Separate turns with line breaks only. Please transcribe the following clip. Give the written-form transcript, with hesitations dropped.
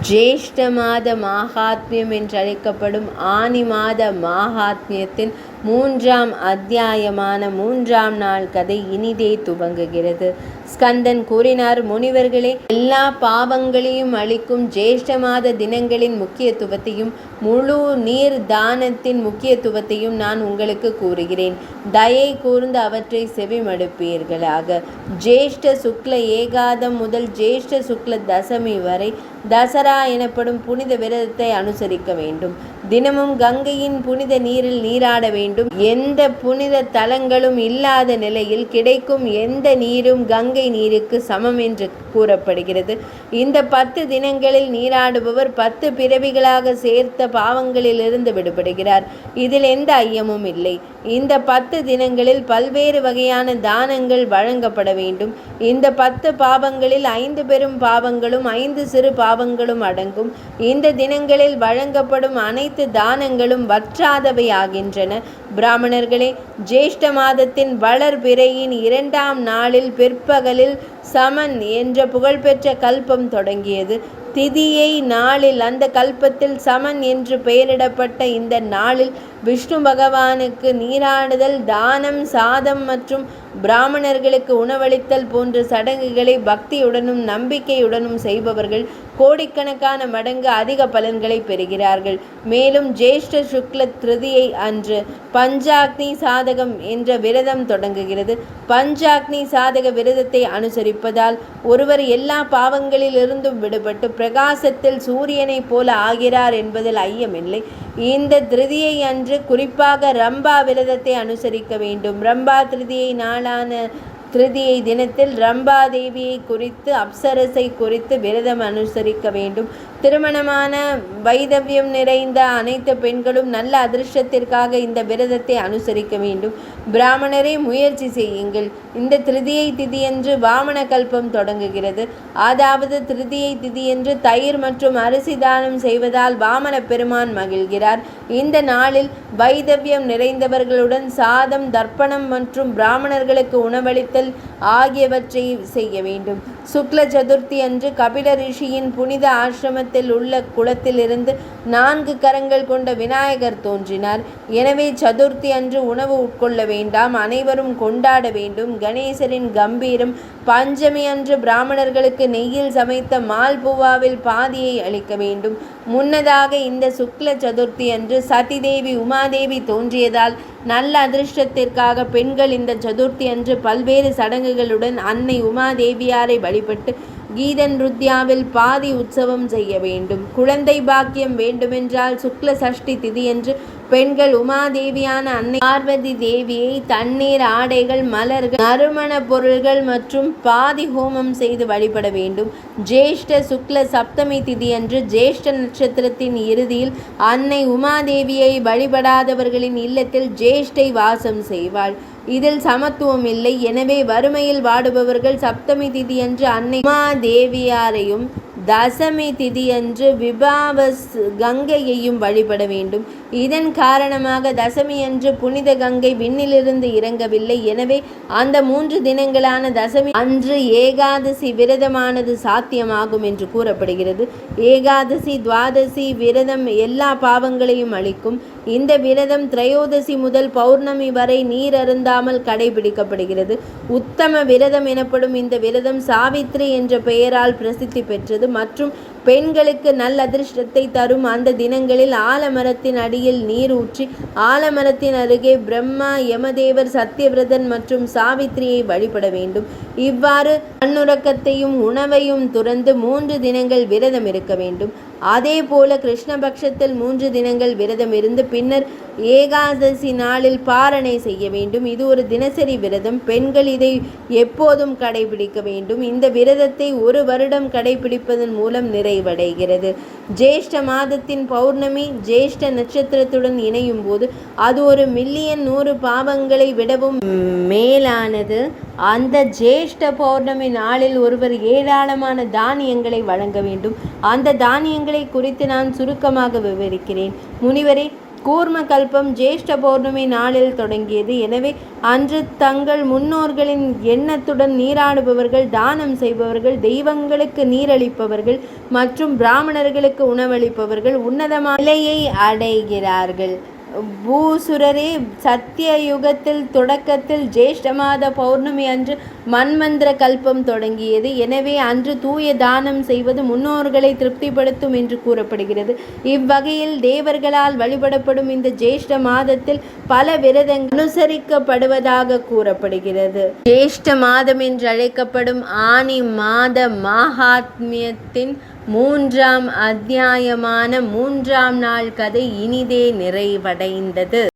ஜேஷ்ட மாத மாகாத்மியம் என்றழைக்கப்படும் ஆனி மாத மாகாத்மியத்தின் 3ஆம் அத்தியாயமான 3ஆம் நாள் கதை இனிதே துவங்குகிறது. ஸ்கந்தன் கூறினார், முனிவர்களே, எல்லா பாவங்களையும் அளிக்கும் ஜேஷ்ட மாத தினங்களின் முக்கியத்துவத்தையும் முழு நீர் தானத்தின் முக்கியத்துவத்தையும் நான் உங்களுக்கு கூறுகிறேன். தயை கூர்ந்து அவற்றை செவிமடுப்பீர்களாக. ஜேஷ்ட சுக்ல ஏகாதம் முதல் ஜேஷ்ட சுக்ல தசமி வரை தசரா எனப்படும் புனித விரதத்தை அனுசரிக்க வேண்டும். தினமும் கங்கையின் புனித நீரில் நீராட வேண்டும். எந்த புனித தலங்களும் இல்லாத நிலையில் கிடைக்கும் எந்த நீரும் கங்கை நீருக்கு சமம் என்று கூறப்படுகிறது. இந்த 10 தினங்களில் நீராடுபவர் 10 பிறவிகளாக சேர்த்த பாவங்களிலிருந்து விடுபடுகிறார். இதில் எந்த ஐயமும் இல்லை. இந்த 10 தினங்களில் பல்வேறு வகையான தானங்கள் வழங்கப்பட வேண்டும். இந்த 10 பாவங்களில் 5 பெரும் பாவங்களும் 5 சிறு பாவங்களும் அடங்கும். இந்த தினங்களில் வழங்கப்படும் அனைத்து தானங்களும் வற்றாதவை ஆகின்றன. பிராமணர்களே, ஜேஷ்ட மாதத்தின் வளர்பிறையின் 2ஆம் நாளில் பிற்பகலில் சமன் என்ற புகழ்பெற்ற கல்பம் தொடங்கியது. திதியை நாளில் அந்த கல்பத்தில் சமன் என்று பெயரிடப்பட்ட இந்த நாளில் விஷ்ணு பகவானுக்கு நீராடுதல், தானம், சாதம் மற்றும் பிராமணர்களுக்கு உணவளித்தல் போன்ற சடங்குகளை பக்தியுடனும் நம்பிக்கையுடனும் செய்பவர்கள் கோடிக்கணக்கான மடங்கு அதிக பலன்களை பெறுகிறார்கள். மேலும் ஜேஷ்ட சுக்ல திருதியை அன்று பஞ்சாக்னி சாதகம் என்ற விரதம் தொடங்குகிறது. பஞ்சாக்னி சாதக விரதத்தை அனுசரிப்பதால் ஒருவர் எல்லா பாவங்களிலிருந்தும் விடுபட்டு பிரகாசத்தில் சூரியனைப் போல ஆகிறார் என்பதில் ஐயமில்லை. இந்த திருதியை அன்று குறிப்பாக ரம்பா விரதத்தை அனுசரிக்க வேண்டும். ரம்பா திருதியை நாளான திருதியை தினத்தில் ரம்பா தேவியை குறித்து அப்சரஸை குறித்து விரதம் அனுசரிக்க வேண்டும். திருமணமான வைதவியம் நிறைந்த அனைத்து பெண்களும் நல்ல அதிர்ஷ்டத்திற்காக இந்த விரதத்தை அனுசரிக்க வேண்டும். பிராமணரே, முயற்சி செய்யுங்கள். இந்த திருதியை திதியன்று வாமன கல்பம் தொடங்குகிறது. அதாவது திருதியை திதியன்று தயிர் மற்றும் அரிசி தானம் செய்வதால் வாமன பெருமான் மகிழ்கிறார். இந்த நாளில் வைதவியம் நிறைந்தவர்களுடன் சாதம், தர்ப்பணம் மற்றும் பிராமணர்களுக்கு உணவளித்தல் ஆகியவற்றை செய்ய வேண்டும். சுக்ல சதுர்த்தி அன்று கபில ரிஷியின் புனித ஆசிரமத்தில் உள்ள குளத்திலிருந்து 4 கரங்கள் கொண்ட விநாயகர் தோன்றினார். எனவே சதுர்த்தி அன்று உணவு உட்கொள்ள வேண்டாம், அனைவரும் கொண்டாட வேண்டும். கணேசரின் கம்பீரம். பஞ்சமி அன்று பிராமணர்களுக்கு நெய்யில் சமைத்த மால்புவாவில் பாதியை அளிக்க வேண்டும். முன்னதாக இந்த சுக்ல சதுர்த்தி அன்று சதிதேவி உமாதேவி தோன்றியதால் நல்ல அதிர்ஷ்டத்திற்காக பெண்கள் இந்த சதுர்த்தி அன்று பல்வேறு சடங்குகளுடன் அன்னை உமாதேவியாரை வழிபட்டு கீதன் ருத்யாவில் பாதி உற்சவம் செய்ய வேண்டும். குழந்தை பாக்கியம் வேண்டுமென்றால் சுக்ல சஷ்டி திதியன்று பெண்கள் உமாதேவியான அன்னை பார்வதி தேவியை தண்ணீர், ஆடைகள், மலர்கள், நறுமண பொருள்கள் மற்றும் பாதி ஹோமம் செய்து வழிபட வேண்டும். ஜேஷ்ட சுக்ல சப்தமி திதியன்று ஜேஷ்ட நட்சத்திரத்தின் இறுதியில் அன்னை உமாதேவியை வழிபடாதவர்களின் இல்லத்தில் ஜேஷ்டை வாசம் செய்வாள். இதில் சமத்துவம் இல்லை. எனவே வறுமையில் வாடுபவர்கள் சப்தமி திதியன்று அன்னை உமாதேவியாரையும் தசமி திதியன்று விபாவஸ் கங்கையையும் வழிபட வேண்டும். இதன் காரணமாக தசமி அன்று புனித கங்கை விண்ணிலிருந்து இறங்கவில்லை. எனவே அந்த 3 தினங்களான தசமி அன்று ஏகாதசி விரதமானது சாத்தியமாகும் என்று கூறப்படுகிறது. ஏகாதசி, துவாதசி விரதம் எல்லா பாவங்களையும் அளிக்கும். இந்த விரதம் திரையோதசி முதல் பௌர்ணமி வரை நீர் அருந்தாமல் கடைபிடிக்கப்படுகிறது. உத்தம விரதம் எனப்படும் இந்த விரதம் சாவித்ரி என்ற பெயரால் பிரசித்தி பெற்றது மற்றும் பெண்களுக்கு நல்ல அதிர்ஷ்டத்தை தரும். அந்த தினங்களில் ஆலமரத்தின் அடியில் நீர் ஊற்றி ஆலமரத்தின் அருகே பிரம்மா, யமதேவர், சத்தியவிரதன் மற்றும் சாவித்ரியை வழிபட வேண்டும். இவ்வாறு கண்ணுறக்கத்தையும் உணவையும் துறந்து 3 தினங்கள் விரதம் இருக்க வேண்டும். அதே போல கிருஷ்ணபக்ஷத்தில் 3 தினங்கள் விரதம் இருந்து பின்னர் ஏகாதசி நாளில் பாரணை செய்ய வேண்டும். இது ஒரு தினசரி விரதம். பெண்கள் இதை எப்போதும் கடைபிடிக்க வேண்டும். இந்த விரதத்தை 1 வருடம் கடைபிடிப்பதன் மூலம் நிறைவடைகிறது. ஜேஷ்ட மாதத்தின் பௌர்ணமி ஜேஷ்ட நட்சத்திரத்துடன் இணையும் போது அது 1 மில்லியன் 100 பாவங்களை விடவும் மேலானது. அந்த ஜேஷ்ட பௌர்ணமி நாளில் ஒருவர் ஏராளமான தானியங்களை வழங்க வேண்டும். அந்த தானியங்களை குறித்து நான் சுருக்கமாக விவரிக்கிறேன். முனிவரே, கூர்மகல்பம் ஜேஷ்ட பௌர்ணமி நாளில் தொடங்கியது. எனவே அன்று தங்கள் முன்னோர்களின் எண்ணத்துடன் நீராடுபவர்கள், தானம் செய்பவர்கள், தெய்வங்களுக்கு நீரளிப்பவர்கள் மற்றும் பிராமணர்களுக்கு உணவளிப்பவர்கள் உன்னதமான நிலையை அடைகிறார்கள். பூசுரரே, சத்திய யுகத்தில் தொடக்கத்தில் ஜேஷ்ட மாத பௌர்ணமி அன்று மன்வந்திர கல்பம் தொடங்கியது. எனவே அன்று தூய தானம் செய்வது முன்னோர்களை திருப்திப்படுத்தும் என்று கூறப்படுகிறது. இவ்வகையில் தேவர்களால் வழிபடப்படும் இந்த ஜேஷ்ட மாதத்தில் பல விரதங்கள் அனுசரிக்கப்படுவதாக கூறப்படுகிறது. ஜேஷ்ட மாதம் என்று அழைக்கப்படும் ஆனி மாத மகாத்மியத்தின் 3ஆம் அத்தியாயமான 3ஆம் நாள் கதை இனிதே நிறைவடைந்தது.